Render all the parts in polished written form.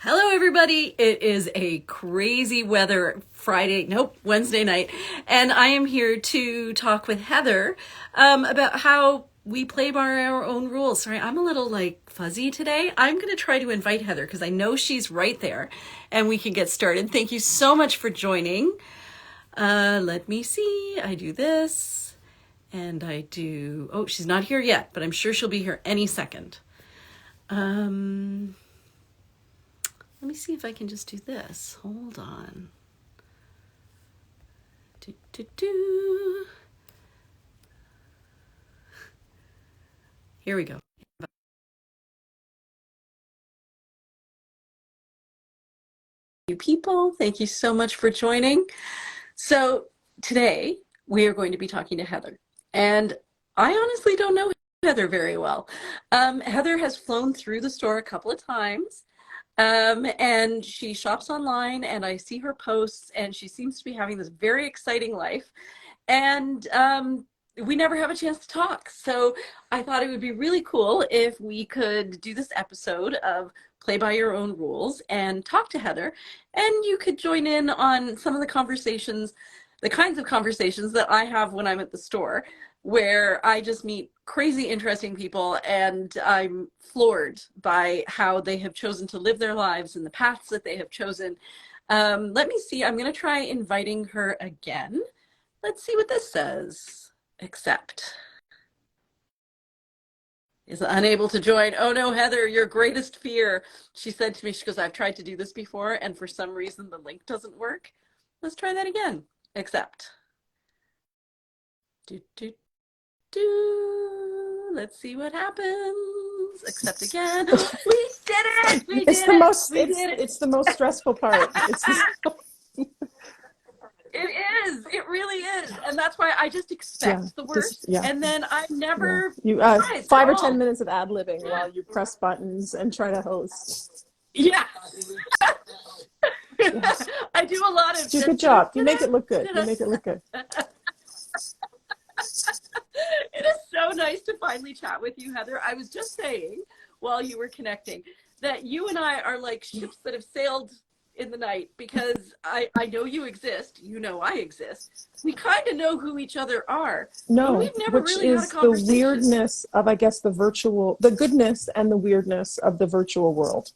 Hello, everybody. It is a crazy weather Wednesday night, and I am here to talk with Heather about how we play by our own rules. Sorry, I'm a little fuzzy today. I'm going to try to invite Heather because I know she's right there, and we can get started. Thank you so much for joining. Let me see. I do this, and I do. Oh, she's not here yet, but I'm sure she'll be here any second. Let me see if I can just do this. Hold on. Here we go. You people, thank you so much for joining. So today we are going to be talking to Heather. And I honestly don't know Heather very well. Heather has flown through the store a couple of times. And she shops online, and I see her posts, and she seems to be having this very exciting life. And we never have a chance to talk. So I thought it would be really cool if we could do this episode of Play by Your Own Rules and talk to Heather, and you could join in on some of the conversations, the kinds of conversations that I have when I'm at the store, where I just meet crazy interesting people, and I'm floored by how they have chosen to live their lives and the paths that they have chosen. Let me see. I'm going to try inviting her again. Let's see what this says. Accept. Is unable to join. Oh no, Heather, your greatest fear. She said to me, she goes, I've tried to do this before, and for some reason the link doesn't work. Let's try that again. Accept. Let's see what happens. Accept again. We did it! We It's did the it! most. We did it! It's the most stressful part. It is. It really is, and that's why I just expect the worst, and then I'm never You surprised 5 at or 10 all. minutes of ad-libbing while you press buttons and try to host. Yeah. I do a lot of. Do a good job. You make it look good. You make it look good. It is so nice to finally chat with you, Heather. I was just saying while you were connecting that you and I are like ships that have sailed in the night, because I know you exist, you know I exist. We kind of know who each other are, but we've never which really had a is the conversation. weirdness of, I guess, the goodness and the weirdness of the virtual world.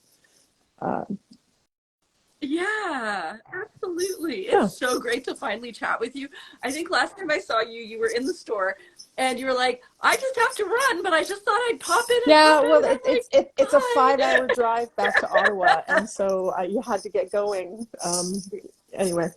Yeah, absolutely. It's so great to finally chat with you. I think last time I saw you, you were in the store, and you were like, I just have to run, but I just thought I'd pop in and Yeah, pop in. well, And it's a 5-hour drive back to Ottawa, and so you had to get going. Anyway.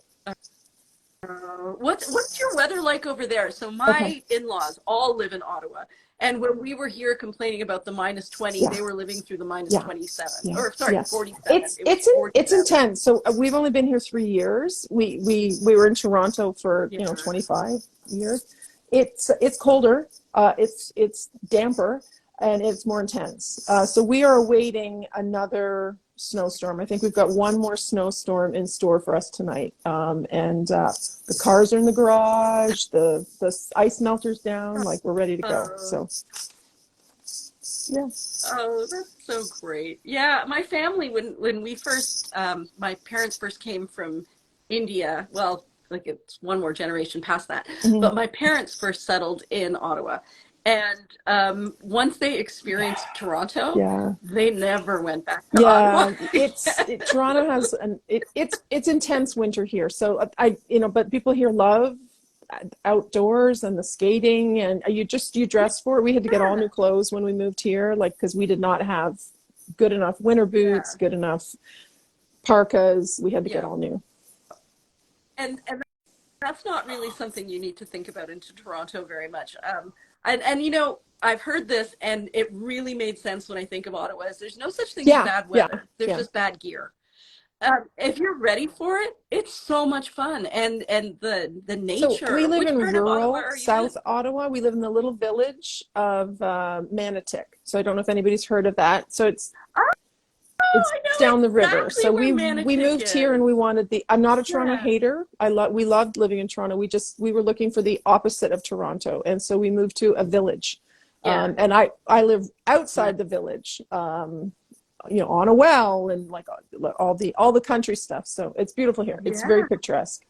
What's your weather like over there? So my in-laws all live in Ottawa, and when we were here complaining about the -20, they were living through the -27, or sorry, 47. It's intense. So we've only been here 3 years. We were in Toronto for 25 years. It's colder. It's damper, and it's more intense. So we are awaiting another snowstorm. I think we've got one more snowstorm in store for us tonight. And the cars are in the garage. The ice melter's down. Like, we're ready to go. So yeah. Oh, that's so great. Yeah, my family, when we first, my parents first came from India. Well, like it's one more generation past that. But my parents first settled in Ottawa. And once they experienced Toronto, they never went back to Ottawa. Toronto has it's intense winter here. So but people here love outdoors and the skating, and you dress for it. We had to get all new clothes when we moved here, because we did not have good enough winter boots, good enough parkas. We had to get all new. And that's not really something you need to think about into Toronto very much. And I've heard this, and it really made sense when I think of Ottawa. There's no such thing as bad weather. There's just bad gear. If you're ready for it, it's so much fun, and the nature. So we live in rural South Ottawa. We live in the little village of Manotick. So I don't know if anybody's heard of that. So it's down the river. So we moved here, and we wanted I'm not a Toronto hater. We loved living in Toronto. We were looking for the opposite of Toronto, and so we moved to a village. And I live outside the village, on a well, and like all the country stuff. So it's beautiful here. It's very Yeah. picturesque.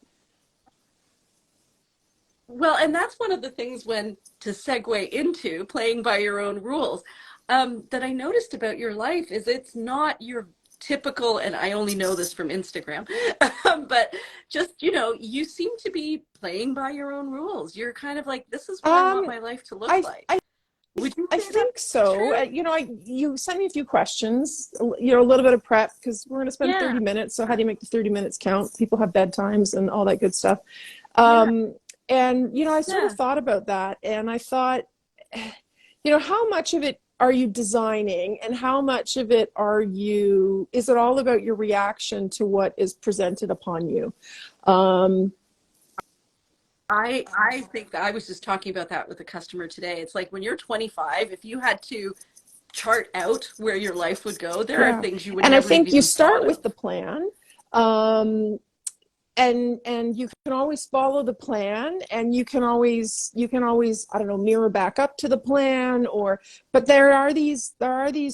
Well, and that's one of the things when to segue into playing by your own rules, that I noticed about your life is it's not your typical, and I only know this from Instagram, but just, you seem to be playing by your own rules. You're kind of like, this is what I want Um, my life to look I like. Would you I say think that's so. true? You sent me a few questions, a little bit of prep because we're going to spend Yeah. 30 minutes. So how do you make the 30 minutes count? People have bedtimes and all that good stuff. Yeah. Um, and I sort of Yeah. thought about that, and I thought, how much of it are you designing, and how much of it is it all about your reaction to what is presented upon you? Um, I think that I was just talking about that with a customer today. It's like when you're 25, if you had to chart out where your life would go, there are yeah. things you would And I never have think you even thought start with of. the plan. Um, and you can always follow the plan, and you can always I don't know, mirror back up to the plan, but there are these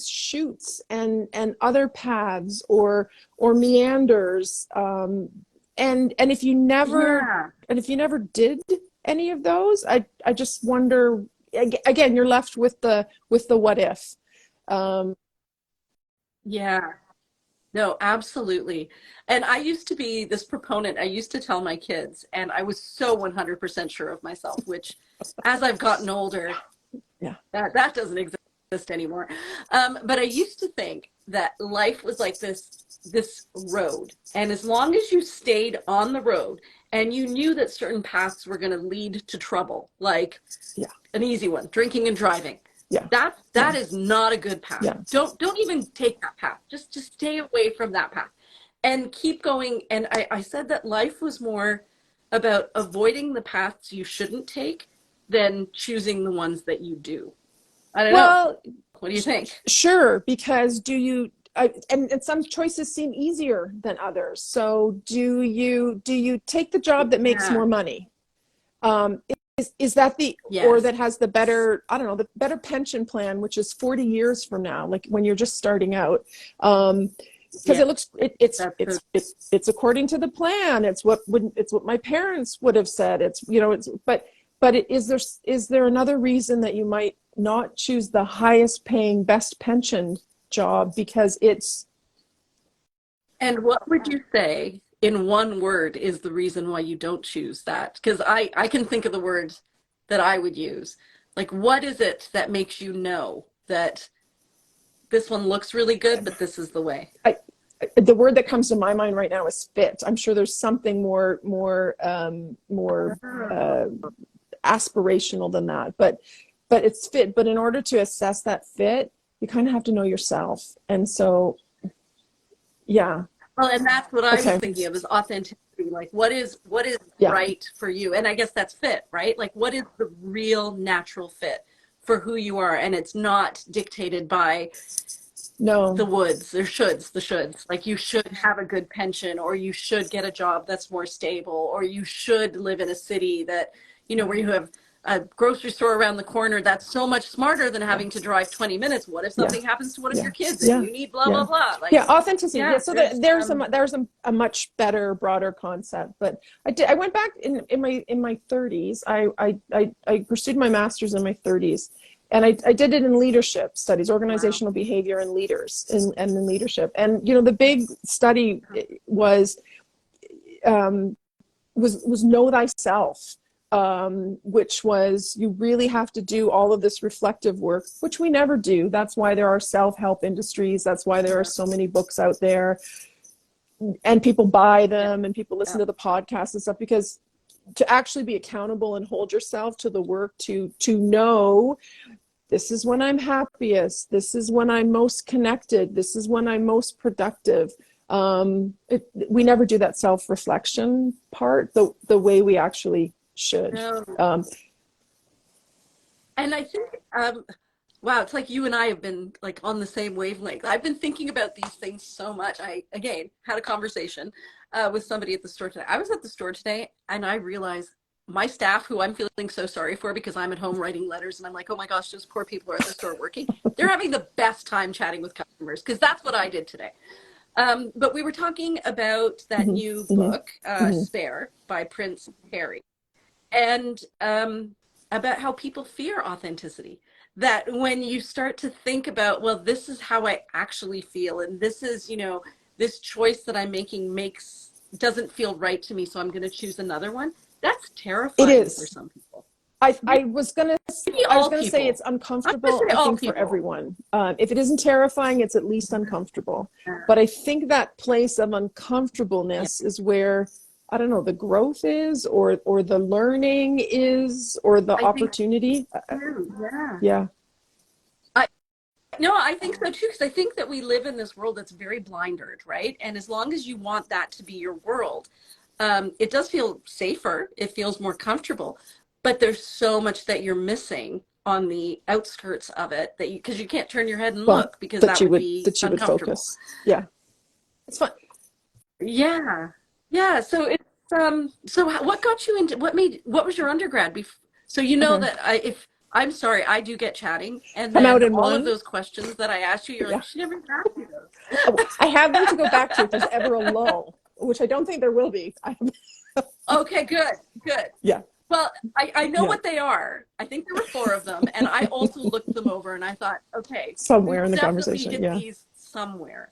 shoots and other paths or meanders, and if you never Yeah. did any of those, I just wonder, again, you're left with the what if. um Yeah. No, absolutely. And I used to be this proponent. I used to tell my kids, and I was so 100% sure of myself, which as I've gotten older, yeah, that doesn't exist anymore. But I used to think that life was like this road, and as long as you stayed on the road and you knew that certain paths were going to lead to trouble, like yeah, an easy one, drinking and driving, yeah, that yeah, is not a good path. yeah. Don't even take that path. Just stay away from that path and keep going. And I said that life was more about avoiding the paths you shouldn't take than choosing the ones that you do. I don't know. Well, What do you think? sure, because and some choices seem easier than others. So do you take the job that makes Yeah. more money? Is that or Yes. that has the better, I don't know, the better pension plan, which is 40 years from now, like when you're just starting out. Because Yeah. it looks it, it's That's it's it's according to the plan. It's what my parents would have said. Is there another reason that you might not choose the highest paying, best pension job because it's And what would you say in one word is the reason why you don't choose that? Because I can think of the words that I would use. Like, what is it that makes you know that this one looks really good, but this is the way? I, the word that comes to my mind right now is fit. I'm sure there's something more uh, aspirational than that, but it's fit. But in order to assess that fit, you kind of have to know yourself, and so yeah. Well, and that's what I was Okay. thinking of is authenticity. Like, what is Yeah. right for you? And I guess that's fit, right? Like, what is the real natural fit for who you are? And it's not dictated by the No. woods, there shoulds, the shoulds. Like you should have a good pension, or you should get a job that's more stable, or you should live in a city that, Yeah. where you have a grocery store around the corner. That's so much smarter than Yeah. having to drive 20 minutes. What if Yeah. something happens to one of Yeah. your kids and Yeah. you need blah, Yeah. blah, blah? Like, Yeah. Authenticity. Yeah. yeah, So there's a much better, broader concept. But I went back in my 30s. I pursued my master's in my 30s, and I did it in leadership studies, wow. organizational behavior and leaders, and in leadership. And the big study um, was know thyself, which was, you really have to do all of this reflective work, which we never do. That's why there are self-help industries. That's why there are Yeah, so many books out there, and people buy yeah, them, and people listen yeah. to the podcasts and stuff, because to actually be accountable and hold yourself to the work, to know, this is when I'm happiest, this is when I'm most connected, this is when I'm most productive. We never do that self-reflection part the way we actually should. No. um, And I think, wow, it's like you and I have been like on the same wavelength. I've been thinking about these things so much. I, again, had a conversation with somebody at the store today. I was at the store today and I realized my staff, who I'm feeling so sorry for because I'm at home writing letters and I'm like, oh my gosh, those poor people are at the store working. They're having the best time chatting with customers because that's what I did today. But we were talking about that Hmm. new Hmm. book, Hmm. Spare by Prince Harry, and about how people fear authenticity. That when you start to think about, well, this is how I actually feel, and this is, this choice that I'm making doesn't feel right to me, so I'm going to choose another one. That's It terrifying for is. some people. I was gonna Maybe I was all gonna say people. it's I'm going uncomfortable. to say I all think for people. everyone, if it isn't terrifying, it's at least uncomfortable. But I think that place of Yeah. uncomfortableness is where, I don't know, the growth is, or the learning is, or the I think opportunity. too. Yeah. Yeah. I No, I think so too, because I think that we live in this world that's very blindered, right? And as long as you want that to be your world, it does feel safer. It feels more comfortable, but there's so much that you're missing on the outskirts of it that because you can't turn your head and Well, look because that would be that you would uncomfortable. focus. Yeah, it's fun. Yeah, yeah. What got you into what was your undergrad so Okay. that if I'm sorry, I do get chatting, and Come out then in all of one. those questions that I asked you, you're like, Yeah. she never asked me Oh, I have them to go back to if there's those. ever a lull, which I don't think there will be. Okay, good, good. Yeah, Well, I know yeah. what they are. I think there were four of them, and I also looked them over, and I thought, okay, we Somewhere in the definitely conversation. hit Yeah. these somewhere.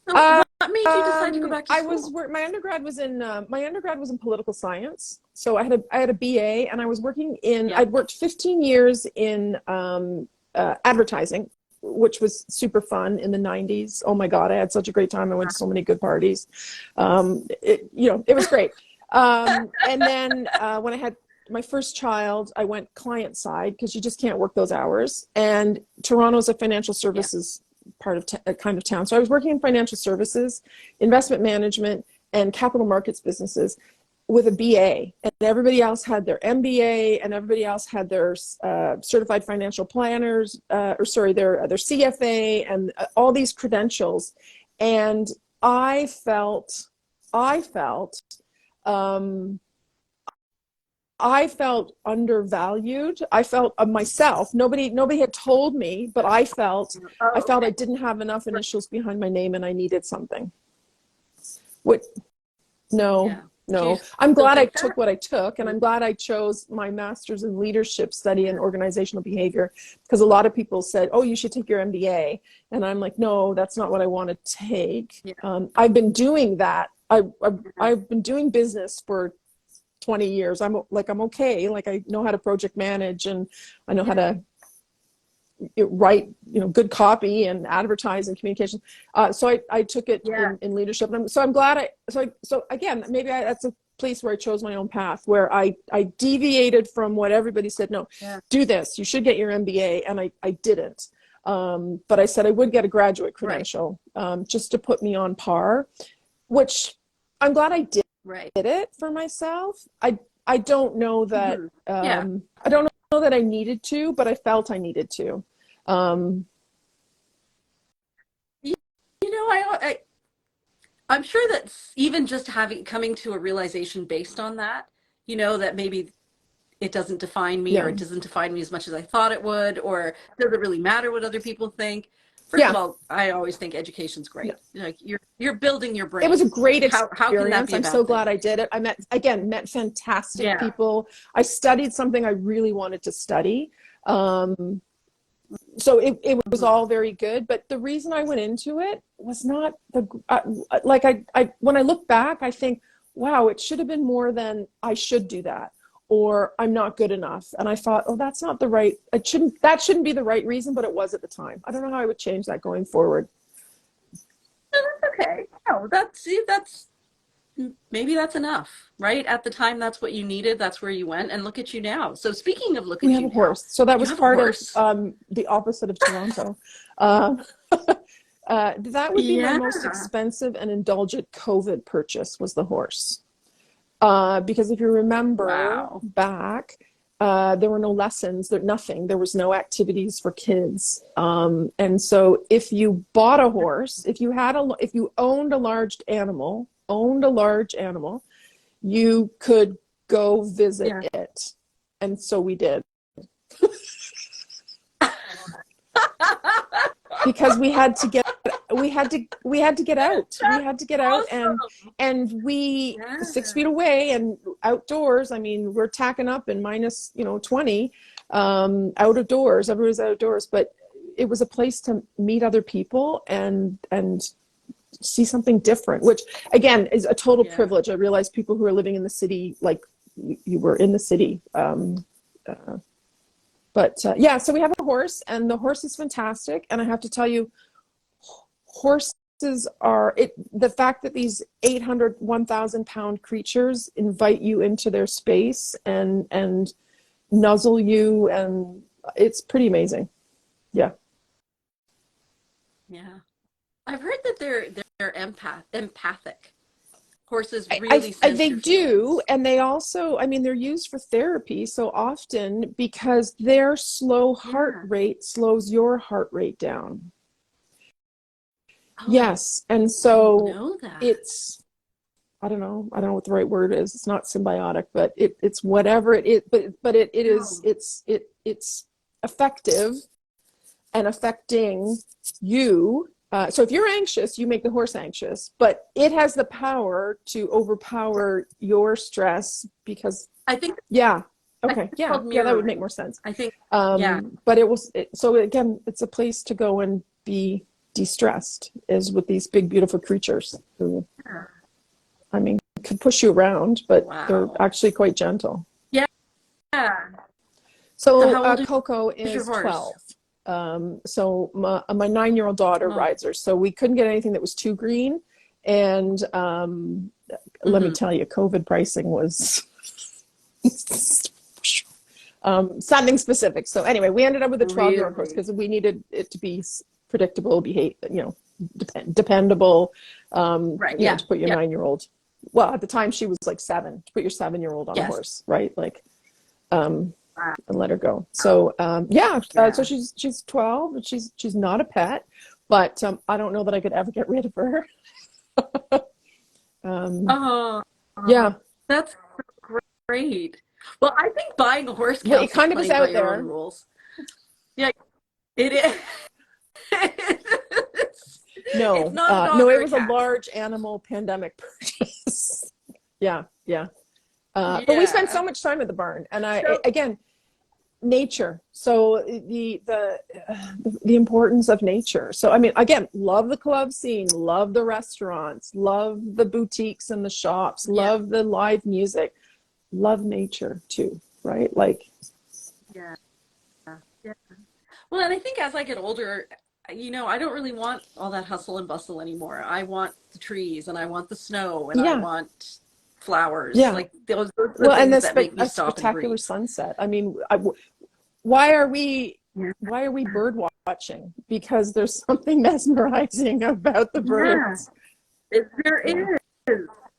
So, Uh, what made you decide to go back to I was school? my undergrad was in political science. So I had a BA, and I was working in Yeah. I'd worked 15 years in advertising, which was super fun in the 90s. Oh my God, I had such a great time. I went to so many good parties. It was great. And then when I had my first child, I went client side because you just can't work those hours. And Toronto's a financial Yeah. services part of kind of town. So I was working in financial services, investment management, and capital markets businesses with a BA, and everybody else had their MBA, and everybody else had their certified financial planners, their CFA, and all these credentials. And I felt, I felt, um, I felt undervalued. I felt of myself. Nobody had told me, but I Oh, felt I okay. didn't have enough initials behind my name, and I needed something. What? No, Yeah. Do you no. I'm still glad I think that? took what I took, and I'm glad I chose my master's in leadership study and organizational behavior, because a lot of people said, "Oh, you should take your MBA," and I'm like, "No, that's not what I want to take." Yeah. I've been doing that. I've been doing business for 20 years. I'm okay. Like, I know how to project manage, and I know how Yeah. to write, good copy and advertise and communication. So I took it Yeah. in leadership. And so I'm glad so again, maybe that's a place where I chose my own path, where I deviated from what everybody said. No, Yeah. do this. You should get your MBA. And I didn't. But I said I would get a graduate Right. credential, just to put me on par, which I'm glad I did Right. it for myself. I don't know that, Hmm. Yeah. I don't know that I needed to, but I felt I needed to. Um, You, I'm sure that even just coming to a realization based on that, that maybe it doesn't define me, or yeah, it doesn't define me as much as I thought it would, or does it really matter what other people think? First of yeah, all, I always think education's yeah. great. Like you're building your It was a brain. great How can that experience. be a I'm so bad thing? glad I did it. I met fantastic Yeah. people. I studied something I really wanted to study. Um, so it was Mhm. all very good. But the reason I went into it was not like when I look back, I think, wow, it should have been more than I should do that, or I'm not good enough. And I thought, oh, that's not the right, that shouldn't be the right reason, but it was at the time. I don't know how I would change that going forward. Okay. No, that's maybe that's enough, right? At the time, that's what you needed. That's where you went, and look at you now. So speaking of look We at have you a now, horse. So that you was have a part of horse. the opposite of Toronto. Uh, that would be my Yeah. most expensive and indulgent COVID purchase, was the horse. Because if you remember Wow. back, there were no lessons, nothing. There was no activities for kids. And so if you bought a horse, if you owned a large animal, you could go visit it. And so we did. Because we had to get out. We had to get out, and we 6 feet away and outdoors. I mean, we're tacking up in minus 20, out of doors. Everybody's outdoors, but it was a place to meet other people and see something different, which again is a total privilege. I realize people who are living in the city, like you were in the city. But so we have a horse, and the horse is fantastic. And I have to tell you, horses are the fact that these 800, 1,000 pound creatures invite you into their space and nuzzle you, and it's pretty amazing. Yeah. Yeah. I've heard that they're empathic. Horses really sense they your do, feelings. and they also, I mean, they're used for therapy so often because their slow heart rate slows your heart rate down. Oh, Yes, and I so didn't know that. it's, I don't know what the right word is. It's not symbiotic, but it's whatever it is, but it is, it's effective and affecting you. So if you're anxious, you make the horse anxious, but it has the power to overpower your stress because I think okay, it's called that would mirroring. make more sense. I think But so again, it's a place to go and be de-stressed, is with these big beautiful creatures who, I mean, could push you around, but they're actually quite gentle. Yeah. So how old Coco is your is horse? 12. So my 9-year-old daughter rides her. So we couldn't get anything that was too green. And let me tell you, COVID pricing was something specific. So anyway, we ended up with a 12-year-old horse because we needed it to be predictable, dependable. To put your 9-year-old. Well, at the time she was like 7. To put your 7-year-old on a horse, right? Like, and let her go. So so she's 12, and she's not a pet, but I don't know that I could ever get rid of her. That's great. Well, I think buying a horse Well, counts it kind as of is playing by out your there. own rules. Yeah, it is. No, it's not a dog no, or it a was a cat. large animal pandemic purchase. But we spent so much time at the barn, and again, nature. So the importance of nature. So I mean, again, love the club scene, love the restaurants, love the boutiques and the shops, love the live music, love nature too, right? Like, yeah. Well, and I think as I get older, I don't really want all that hustle and bustle anymore. I want the trees, and I want the snow, and I want flowers. Like those are the and things that make me a stop and spectacular breathe. sunset. I mean, why are we bird watching? Because there's something mesmerizing about the birds. There is.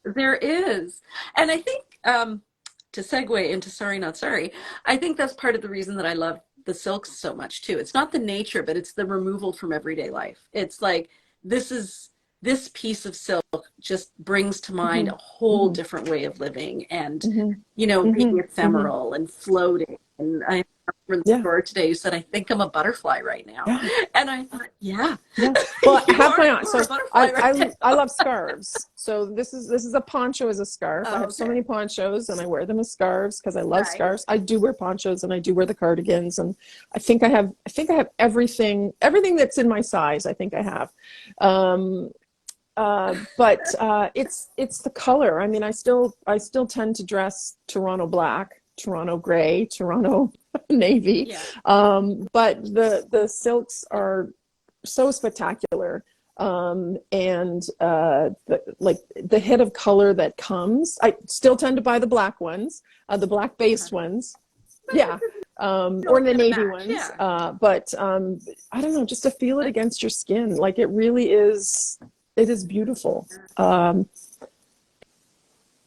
There is. And I think to segue into sariKNOTsari, I think that's part of the reason that I love the silks so much too. It's not the nature, but it's the removal from everyday life. It's like this piece of silk just brings to mind a whole different way of living and being ephemeral and floating. And I remember in the store today you said, I think I'm a butterfly right now. And I thought, Well, I have my so I love scarves. So this is a poncho as a scarf. I have so many ponchos, and I wear them as scarves because I love scarves. I do wear ponchos, and I do wear the cardigans, and I think I have everything that's in my size. I think I have. But it's the color. I mean, I still tend to dress Toronto black, Toronto gray, Toronto navy. But the silks are so spectacular. And the hit of color that comes, I still tend to buy the black ones, the black based ones. Or the navy ones. But I don't know, just to feel it against your skin. Like it really is. It is beautiful. I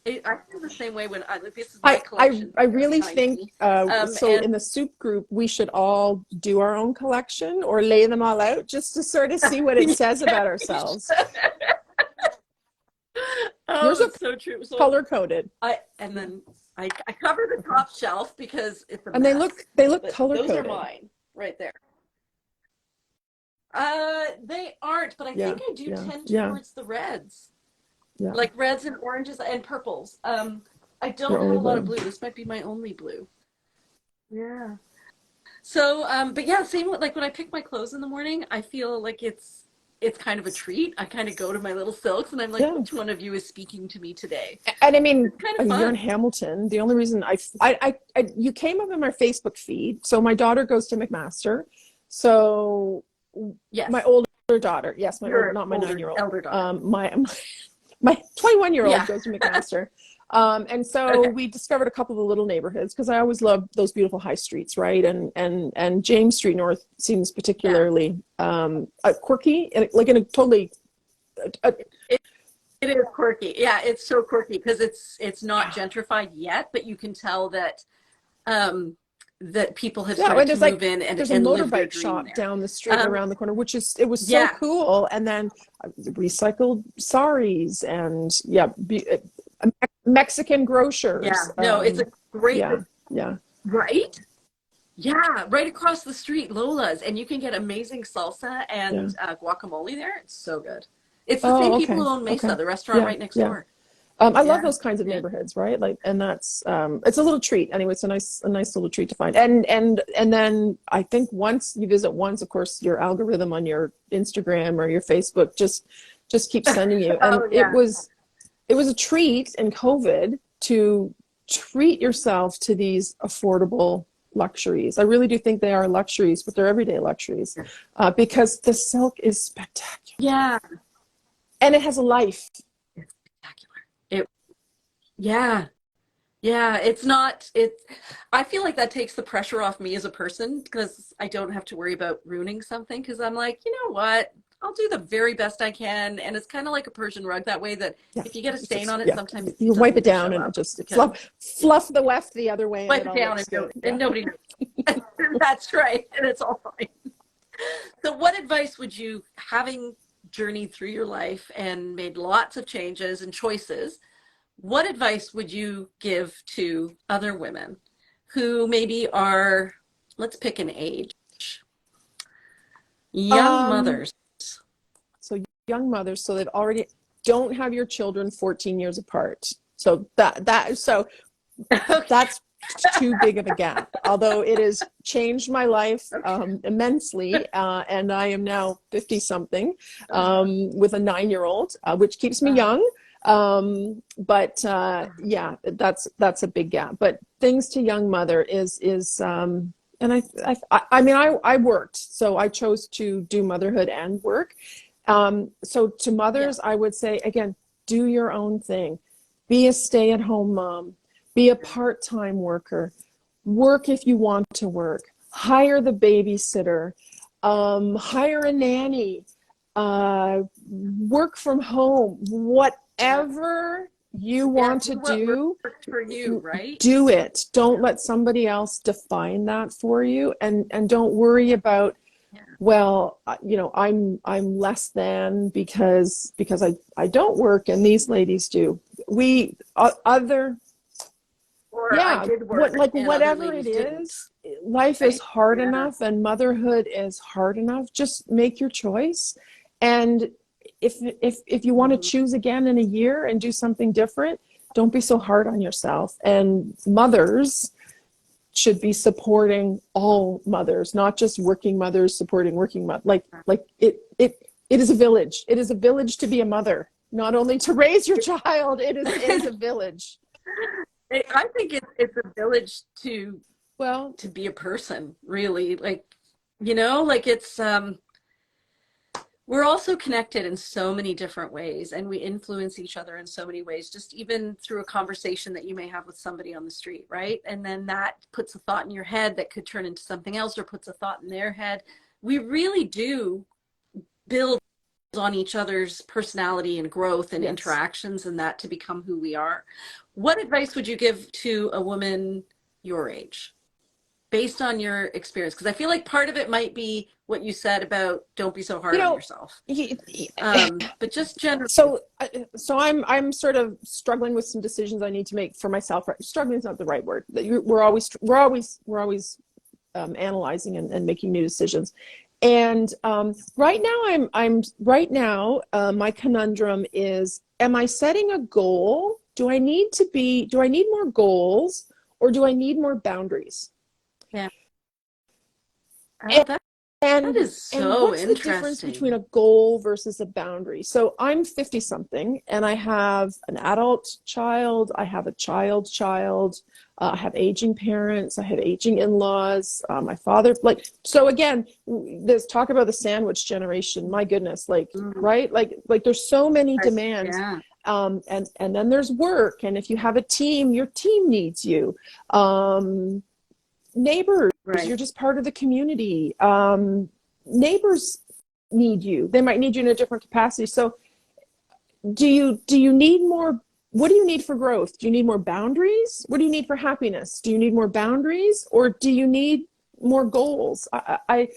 feel the same way when this is my collection. I really think so. In the soup group, we should all do our own collection or lay them all out just to sort of see what it says about ourselves. Yours are so true. So color coded. and then I cover the top shelf because it's a And mess. they look But color those are coded. mine right there. They aren't, but I Yeah, think I do yeah, tend yeah, towards the reds, yeah. like reds and oranges and purples. I You're don't have only a lot of blue. blue. This might be my only blue. Yeah. So, but yeah, same with like when I pick my clothes in the morning, I feel like it's kind of a treat. I kind of go to my little silks and I'm like, Yeah. which one of you is speaking to me today? And I mean, It's kind of you're in fun. Hamilton. The only reason you came up in my Facebook feed. So my daughter goes to McMaster. So my Yes, older daughter, yes, your not my older 9-year-old. elder daughter. My 21-year-old Yeah. goes to McMaster. And so Okay. we discovered a couple of the little neighborhoods because I always love those beautiful high streets, right? And James Street North seems Yeah. particularly quirky, like in a totally It, it is quirky. Yeah, it's so quirky because it's not yeah. gentrified yet, but you can tell um that people have Yeah, started and to move in there's a and live their motorbike dream shop there. down the street and Um, around the corner, it was so yeah, cool. And then recycled saris and yeah, Mexican yeah. grocers. No, it's a great, Yeah, yeah, right? Yeah, right across the street, Lola's, and you can get amazing salsa yeah. and guacamole there. It's so good. It's the same Oh, people who okay, own Mesa, okay. the restaurant Yeah, right next yeah. door. I love Yeah, those kinds of yeah. neighborhoods, right? Like, and that's it's a little treat. Anyway, it's a nice little treat to find. And then I think once you visit once, of course, your algorithm on your Instagram or your Facebook just keeps sending you. And Oh yeah, it was a treat in COVID to treat yourself to these affordable luxuries. I really do think they are luxuries, but they're everyday luxuries because the silk is spectacular yeah. and it has a life. It's spectacular. It, yeah. Yeah, it's not it I feel like that takes the pressure off me as a person because I don't have to worry about ruining something because I'm like, you know what? I'll do the very best I can. And it's kind of like a Persian rug that way that Yeah, if you get a it's stain just on it, yeah. sometimes You it doesn't wipe it even down show and it up just because fluff the weft the other way, and wipe it it all down looks good. and Yeah. nobody knows. That's right. And it's all fine. So what advice would you, having journeyed through your life and made lots of changes and choices, what advice would you give to other women who maybe are, let's pick an age, young Um. mothers? So young mothers, so they've already don't have your children 14 years apart. So Okay. that's too big of a gap. Although it has changed my life immensely, and I am now 50 something with a 9-year-old, which keeps me young. But yeah, that's a big gap. But things to young mother is and I mean I worked, so I chose to do motherhood and work. So to Yeah. mothers, I would say again, do your own thing, be a stay-at-home mom, be a part-time worker, work if you want to work, hire the babysitter, hire a nanny, work from home, Yeah. whatever you Yeah. want Do to what do, works for you, right? do it. Don't Yeah. let somebody else define that for you, and don't worry about, Yeah. well, I'm less than because I don't work and these ladies do. We other Or I Yeah, did work and other whatever it ladies didn't, is, life is right? hard Yeah. enough and motherhood is hard enough. Just make your choice. And if you want to Mhm. choose again in a year and do something different, don't be so hard on yourself. And mothers should be supporting all mothers, not just working mothers supporting working mothers. It is a village. It is a village to be a mother, not only to raise your child. It is a village. I think it's a village Well, to be a person, really. Like, like it's we're also connected in so many different ways and we influence each other in so many ways, just even through a conversation that you may have with somebody on the street, right? And then that puts a thought in your head that could turn into something else or puts a thought in their head. We really do build on each other's personality and growth and yes. interactions and that to become who we are. What advice would you give to a woman your age? based on your experience? Because I feel like part of it might be what you said about don't be so hard You on know, yourself. y- But just generally. so I'm sort of struggling with some decisions I need to make for myself. Struggling is not the right word. We're always analyzing and making new decisions. And right now, my conundrum is: am I setting a goal? Do I need more goals, or do I need more boundaries? Yeah. Oh, And that and is and so what's the difference between interesting. a goal versus a boundary? So I'm 50 something, and I have an adult child, I have a child, I have aging parents, I have aging in-laws, my father, like, so again, there's talk about the sandwich generation. My goodness, like, Mm, right, like there's so many demands. yeah. And then there's work, and if you have a team, your team needs you. Neighbors, Right. you're just part of the community. Neighbors need you. They might need you in a different capacity. So do you need more? What do you need for growth? Do you need more boundaries? What do you need for happiness? Do you need more boundaries, or do you need more goals? I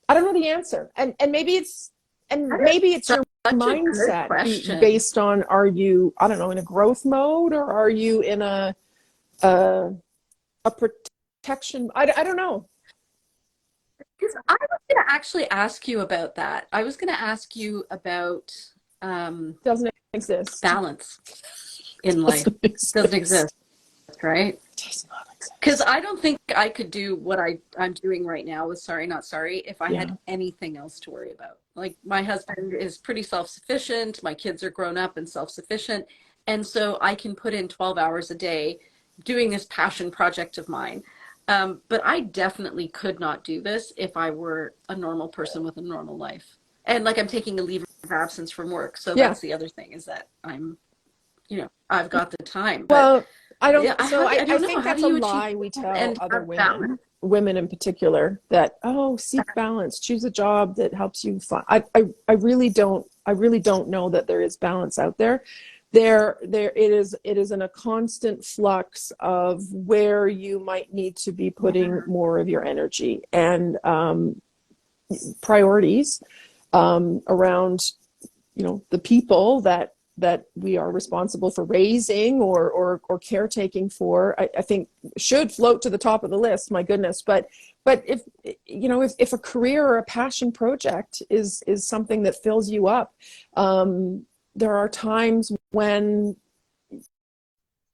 don't know the answer. And That maybe is it's your such a good mindset question. based on, are you, I don't know, in a growth mode, or are you in a a protection? I don't know. Because I was going to actually ask you about that. I was going to ask you about um, Doesn't exist. balance in life. Doesn't Doesn't exist. exist, right? Does not Because exist. I don't think I could do what I'm doing right now with Sorry Not Sorry if I had Yeah. anything else to worry about. Like my husband is pretty self-sufficient, my kids are grown up and self-sufficient, and so I can put in 12 hours a day doing this passion project of mine. But I definitely could not do this if I were a normal person with a normal life. And like I'm taking a leave of absence from work, so Yeah. that's the other thing is that I've got the time. But Well, I don't, yeah, so I I don't know. think How do that's a you achieve lie we that tell and other have balance? women in particular, that, oh, seek balance, choose a job that helps you find. I really don't know that there is balance out there. It is in a constant flux of where you might need to be putting more of your energy and priorities around, the people that we are responsible for raising or caretaking for. I think should float to the top of the list. My goodness, but if a career or a passion project is something that fills you up, there are times when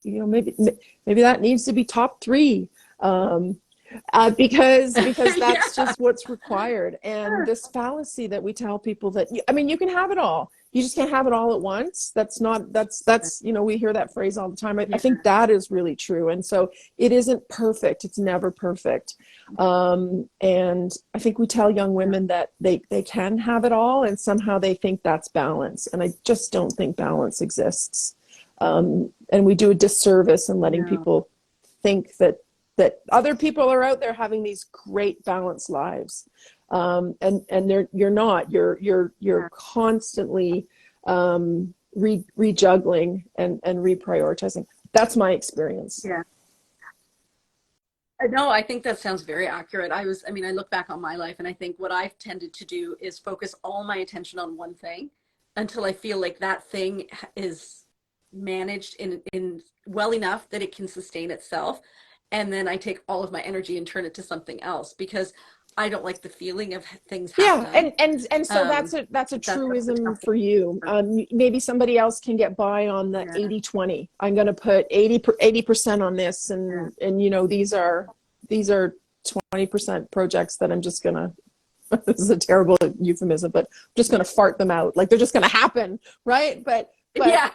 maybe that needs to be top three. Um, because that's Yeah. just what's required. And this fallacy that we tell people that, I mean, you can have it all. You just can't have it all at once. We hear that phrase all the time. I Yeah. think that is really true. And so it isn't perfect. It's never perfect. And I think we tell young women that they can have it all, and somehow they think that's balance. And I just don't think balance exists. And we do a disservice in letting No. people think that other people are out there having these great balanced lives, and you're not. You're Yeah. constantly rejuggling and reprioritizing. That's my experience. Yeah. No, I think that sounds very accurate. I mean, I look back on my life and I think what I've tended to do is focus all my attention on one thing until I feel like that thing is managed in well enough that it can sustain itself. And then I take all of my energy and turn it to something else because I don't like the feeling of things half Yeah, done. and so Um, that's a that's the truism tough for you. Maybe somebody else can get by on the Yeah. 80/20. I'm going to put 80% on this, Yeah. and these are 20% projects that I'm just going to, this is a terrible euphemism, but I'm just going to fart them out. Like they're just going to happen, right? But Yeah.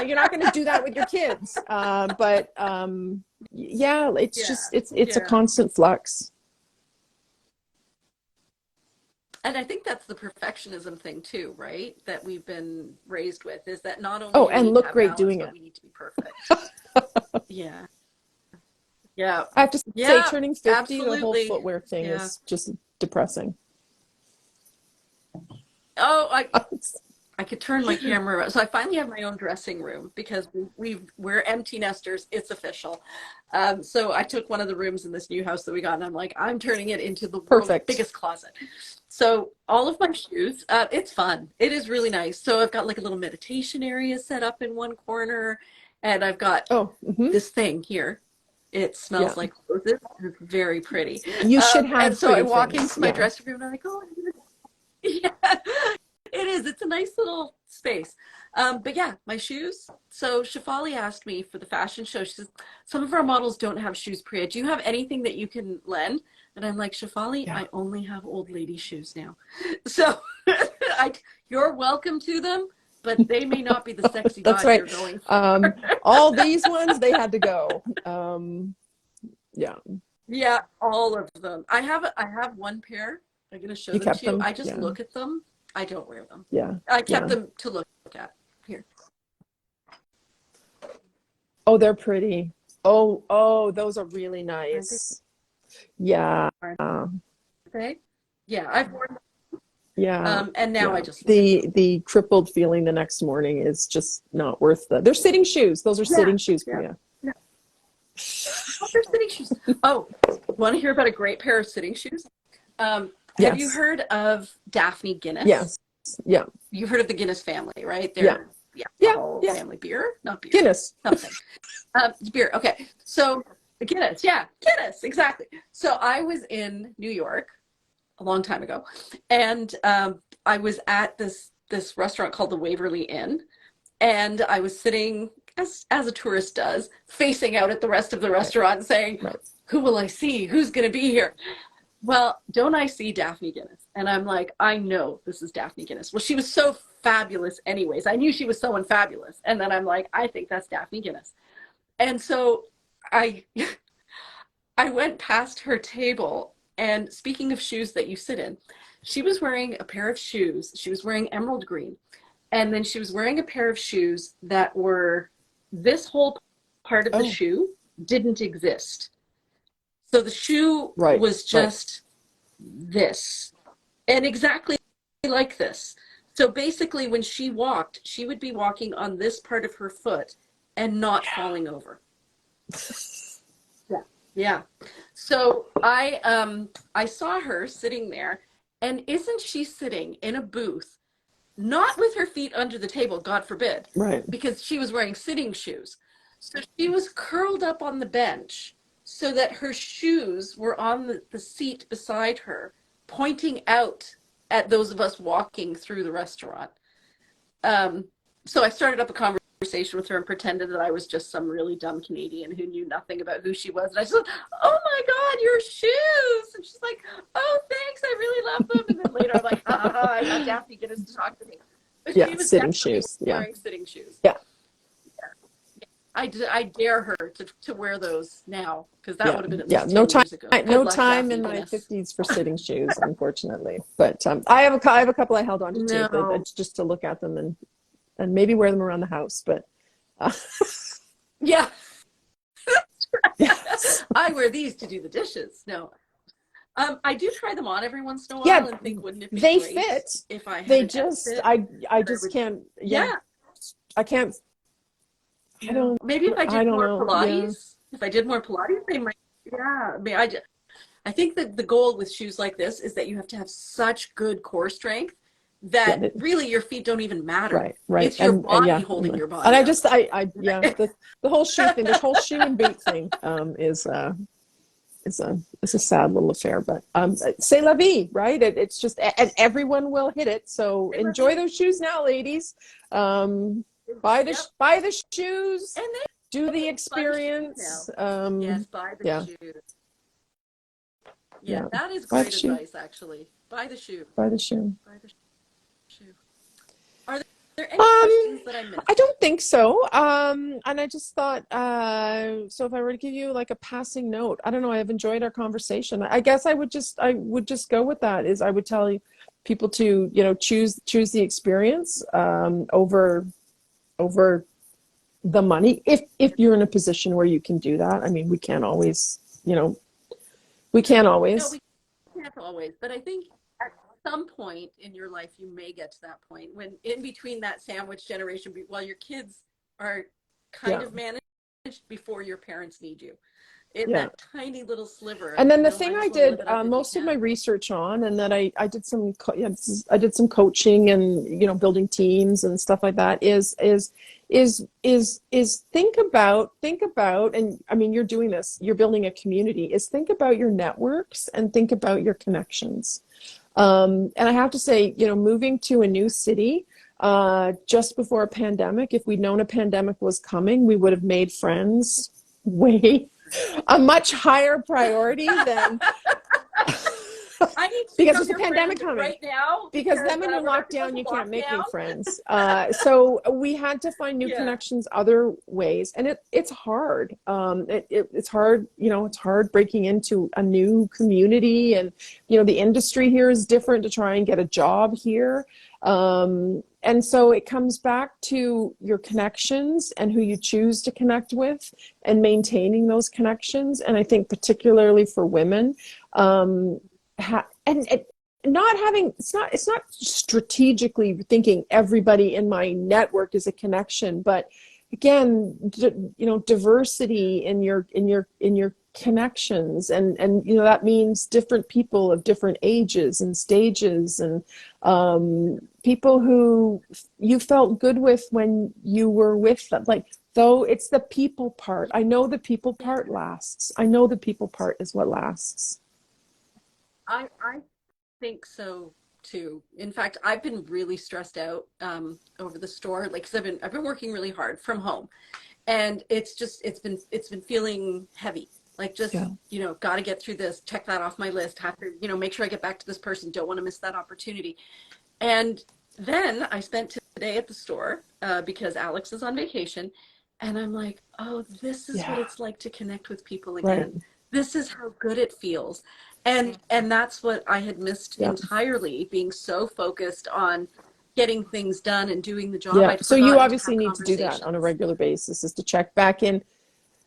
you're not going to do that with your kids. But yeah, it's Yeah. just it's a Yeah. constant flux. And I think that's the perfectionism thing too, right? That we've been raised with is that not only Oh, do we and need to look have great balance, doing but it. we need to be perfect. Yeah. Yeah. I have to say, Yeah. turning 50, the whole Absolutely. footwear thing Yeah. is just depressing. Oh, I could turn my camera around. So I finally have my own dressing room because we're empty nesters. It's official. So I took one of the rooms in this new house that we got, and I'm like, I'm turning it into the world's Perfect. biggest closet. So all of my shoes, it's fun. It is really nice. So I've got like a little meditation area set up in one corner, and I've got Oh, this thing here. It yeah. smells like roses. It's very pretty. You should And have so I pretty walk things. into my Yeah. dressing room, and I'm like, oh, yeah, it is. It's a nice little space. But yeah, my shoes. So Shafali asked me for the fashion show. She says, some of our models don't have shoes, Priya. Do you have anything that you can lend? And I'm like, Shafali, Yeah. I only have old lady shoes now. So you're welcome to them, but they may not be the sexy That's vibe right. you're going for. All these ones, they had to go. Yeah. Yeah, all of them. I have one pair. I'm gonna show You them kept to you. them? I just Yeah. look at them. I don't wear them. Yeah. I kept Yeah. them to look at. Here. Oh, they're pretty. Oh, those are really Aren't they? nice. Yeah. Aren't they? Yeah, I've worn them. Yeah. And now I Yeah. just look at them. The crippled feeling the next morning is just not worth they're sitting shoes. Those are Yeah, sitting shoes, yeah. Priya. No, oh, they're sitting shoes. Oh, want to hear about a great pair of sitting shoes? Have you Yes. heard of Daphne Guinness? Yes. Yeah. You've heard of the Guinness family, right? Yeah. Yeah, the Yeah. whole Yeah. family beer, not beer, Guinness. something. Beer. Okay. So Guinness. Yeah, Guinness. Exactly. So I was in New York a long time ago, and I was at this restaurant called the Waverly Inn, and I was sitting as a tourist does, facing out at the rest of the Right. restaurant, saying, Right. "Who will I see? Who's going to be here?" Well, don't I see Daphne Guinness? And I'm like, I know this is Daphne Guinness. Well, she was so fabulous anyways. I knew she was someone fabulous. And then I'm like, I think that's Daphne Guinness. And so I I went past her table, and speaking of shoes that you sit in, she was wearing a pair of shoes. She was wearing emerald green. And then she was wearing a pair of shoes that were this whole part of the Oh, shoe didn't exist. So the shoe right. was Right. just this and exactly like this. So basically, when she walked, she would be walking on this part of her foot and not falling over. Yeah. Yeah. So I saw her sitting there, and isn't she sitting in a booth, not with her feet under the table, God forbid, Right. because she was wearing sitting shoes. So she was curled up on the bench so that her shoes were on the seat beside her, pointing out at those of us walking through the restaurant. So I started up a conversation with her and pretended that I was just some really dumb Canadian who knew nothing about who she was. And I said, "Oh my God, your shoes!" And she's like, "Oh, thanks, I really love them." And then later I'm like, "Ha ha ha, I got Daphne Guinness to talk to me." But Yeah. she was Sitting definitely shoes. Yeah. wearing sitting shoes. Yeah. I dare her to wear those now, because that Yeah. would have been at Yeah. least 10 years ago. Good No luck, time Daphne in my Guinness. 50s for sitting shoes, unfortunately. But I have a couple I held on to too, No. just to look at them and maybe wear them around the house. But uh, Yeah. yes. I wear these to do the dishes. No. I do try them on every once in a Yeah, while and think, wouldn't it be they great fit. if I had They an just outfit I that I just would, can't. Yeah. yeah, I can't. you know, maybe if I I did don't more know. Yeah. Pilates, they might, yeah. I mean, I think that the goal with shoes like this is that you have to have such good core strength Yeah. that really your feet don't even matter. Right. It's your And body yeah. holding your And body up. yeah, the whole shoe thing, this whole shoe and boot thing, is a sad little affair, but c'est la vie, right? It's just, and everyone will hit it. So enjoy those shoes now, ladies. Yep. Buy the shoes, And they do the buy the shoes experience. now. Yes, buy the Yeah, shoes. Yeah, yeah. that is Buy the great shoe. advice, actually. Buy the shoe. Buy the shoe. Buy the shoe. Are there any questions that I missed? I don't think so. And I just thought, so if I were to give you like a passing note, I don't know, I've enjoyed our conversation. I guess I would just go with that, is I would tell people to, choose the experience, over the money, if you're in a position where you can do that. I mean, we can't always, we can't No, always. we can't always, but I think at some point in your life, you may get to that point when in between that sandwich generation, while your kids are kind Yeah. of managed before your parents need you. In Yeah. that tiny little sliver And of, then the thing might I as well live did it up if you most of my can. research on, and that I did some I did some coaching and building teams and stuff like that is think about, and I mean you're doing this, you're building a community, is think about your networks and think about your connections. And I have to say, moving to a new city just before a pandemic, if we'd known a pandemic was coming, we would have made friends way a much higher priority than I need to because become there's a your pandemic friend coming. right now Because because then when you're we're about locked to go down, into you can't make new lockdown. friends. So we had to find new Yeah. connections other ways, and it's hard. It's hard. It's hard breaking into a new community, and the industry here is different to try and get a job here. And so it comes back to your connections and who you choose to connect with, and maintaining those connections. And I think particularly for women, and not having, it's not strategically thinking everybody in my network is a connection, but again, diversity in your connections, and that means different people of different ages and stages, and people who you felt good with when you were with them. Like, though it's the people part, I know the people part lasts. I know the people part is what lasts. I think so too. In fact, I've been really stressed out over the store, like, because I've been working really hard from home, and it's been feeling heavy. Like, Yeah. just got to get through this, check that off my list, have to make sure I get back to this person, don't want to miss that opportunity. And then I spent today at the store because Alex is on vacation, and I'm like, oh, this is what Yeah. it's like to connect with people Right. again. This is how good it feels. And that's what I had missed Yeah. entirely, being so focused on getting things done and doing the job. Yeah. I'd So you forgotten to obviously have need to do that on a conversations. regular basis, is to check back in, to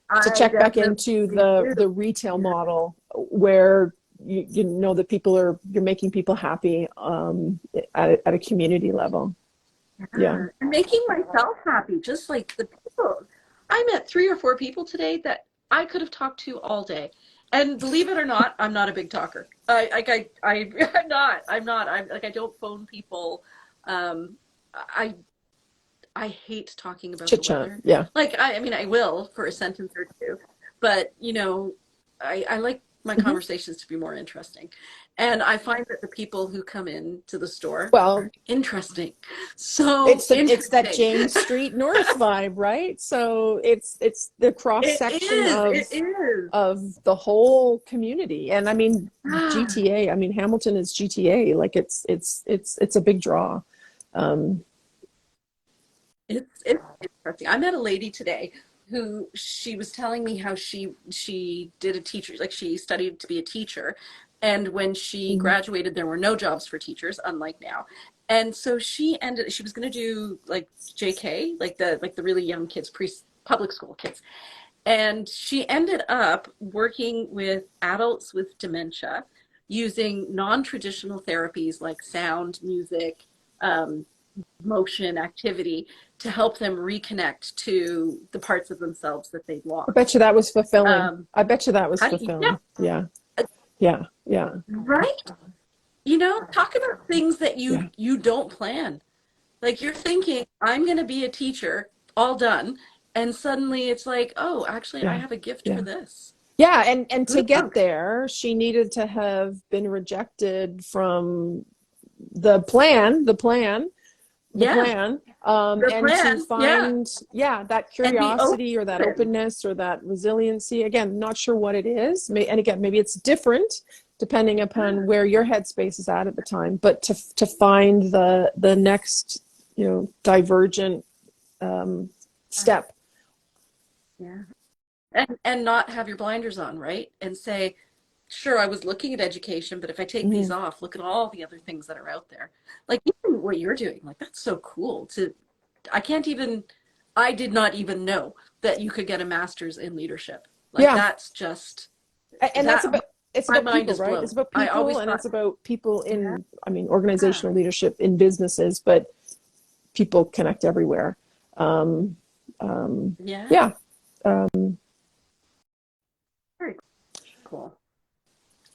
I check back into definitely the do. retail Yeah. model where you know that you're making people happy at a community level. Yeah. And making myself happy, just like the people. I met 3 or 4 people today that I could have talked to all day. And believe it or not, I'm not a big talker. I'm not. I'm like, I don't phone people. Um, I I hate talking about Chit the chat. weather. Yeah. Like, I mean, I will for a sentence or two, but I like my Hmm. conversations to be more interesting. And I find that the people who come in to the store Well, are interesting. So it's that interesting. James Street North vibe, right? So it's the cross It section is. It is. of the whole community. And I mean, Ah, GTA, I mean, Hamilton is GTA. Like, it's a big draw. Um, it's interesting. I met a lady today who, she was telling me how she did a teacher, like, she studied to be a teacher, and when she mhm. graduated there were no jobs for teachers, unlike now. And so she was going to do like JK, like the really young kids, pre public school kids. And she ended up working with adults with dementia using non-traditional therapies like sound, music, um, motion, activity, to help them reconnect to the parts of themselves that they'd I bet you lost. that was fulfilling. Um, I bet you that was yeah, fulfilling. Yeah. Yeah. Yeah. right. Talk about things that you Yeah. you don't plan. Like, you're thinking, I'm going to be a teacher, all done, and suddenly it's like, oh, actually, I Yeah. have a gift for Yeah. this. Yeah, and to Who get knows? there, she needed to have been rejected from the Yeah, plan, the and to plan. Yeah, find, yeah, that and be curiosity or that open. openness or that resiliency. Again, not sure what it is. And again, maybe it's different depending upon where your headspace is at the time. But to find the next, divergent step. Yeah. And not have your blinders on, right? And say, sure, I was looking at education, but if I take these Mhm. off, look at all the other things that are out there. Like, even what you're doing, like, that's so cool to, I can't even, I did not even know that you could get a master's in leadership. Like, Yeah, that's just and that's that. about. it's My about mind people, is right? blown. It's about I people, always and thought, it's about people yeah, in, I mean, organizational leadership in businesses, but people connect everywhere. Um, yeah, yeah. Um, very cool.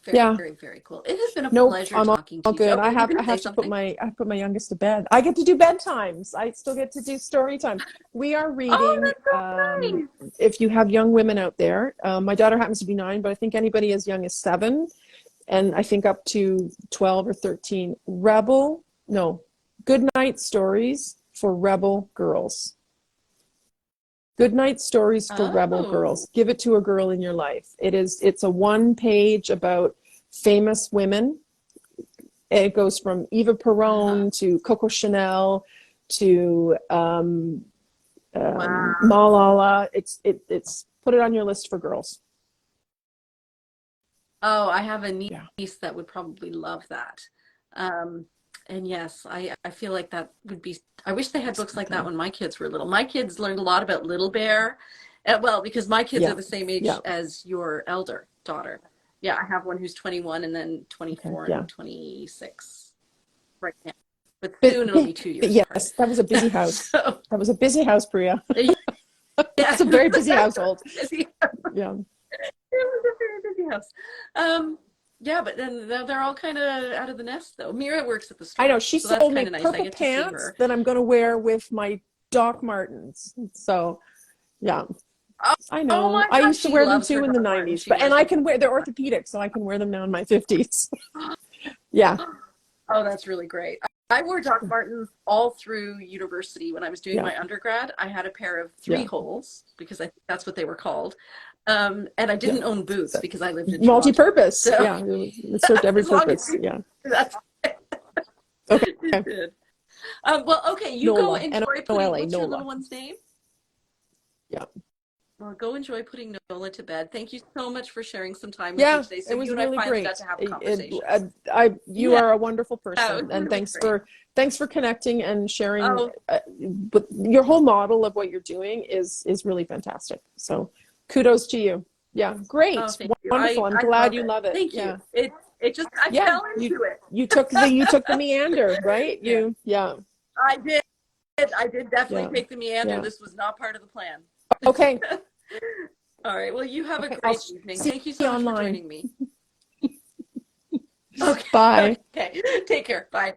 Very, yeah. very, very cool. It has been a Nope, pleasure I'm talking all to you. good. Oh, I were you have going I to say have to put something? my youngest to bed. I get to do bedtimes. I still get to do story times. We are Oh, reading. that's so nice. If you have young women out there, my daughter happens to be 9, but I think anybody as young as 7, and I think up to 12 or 13. Good night stories for rebel girls. Good night stories for rebel Oh, girls. Give it to a girl in your life. It's a 1 page about famous women. It goes from Eva uh-huh. Peron to Coco Chanel to Wow. Malala. It's put it on your list for girls. Oh, I have a Yeah, niece that would probably love that. Um, and yes, I feel like that would be, I wish they had books like that absolutely. when my kids were little. My kids learned a lot about Little Bear. Well, because my kids are Yeah, the same yeah. age as your elder daughter. Yeah, I have one who's 21 and then Okay, 24 yeah. and 26 right now. But But, soon it'll be 2 years apart. yes, that was a busy house. So, That was a busy house, Priya. yeah, It's a very busy household. busy. Yeah. It was a very busy house. Um, yeah, but then they're all kind of out of the nest though. Mira works at the I know store, she so that's sold kind me of nice. I purple get to see pants her. that I'm going to wear with my Doc Martens. So, yeah. Oh, I oh know. my I God, used to she wear them loves too her in the Doc Martens. 90s, She but and wears I them. can wear they're orthopedic, so I can wear them now in my 50s. Yeah. Oh, that's really great. I wore Doc Martens all through university when I was doing Yeah. my undergrad. I had a pair of three Yeah. holes because I think that's what they were called. And I Yeah. didn't own boots So, because I lived in Toronto. multi-purpose. So Yeah. It served every as long as purpose. Yeah. that's Okay. good. Well, okay, you go Nola. enjoy putting, N-O-L-A. what's your Nola. little one's name? Yeah. Well, go enjoy putting Nola to bed. Thank you so much for sharing some time with me Yeah, today. So it you was and I really finally got great. to have a conversation. You Yeah, are a wonderful it person, was and really great. thanks for connecting and sharing. Oh, But your whole model of what you're doing is really fantastic. So, kudos to you. Yeah, oh, great, thank you. wonderful. I'm I glad love you it. love it. Thank you. Yeah, It just, I yeah. fell into it. You took the meander, right? Yeah, Yeah, I did. I did definitely yeah, take the meander. yeah. This was not part of the plan. Okay, All right. Well, you have a okay. I'll great evening. see Thank you you so much for online. joining me. Okay. Bye. Okay. Take care. Bye.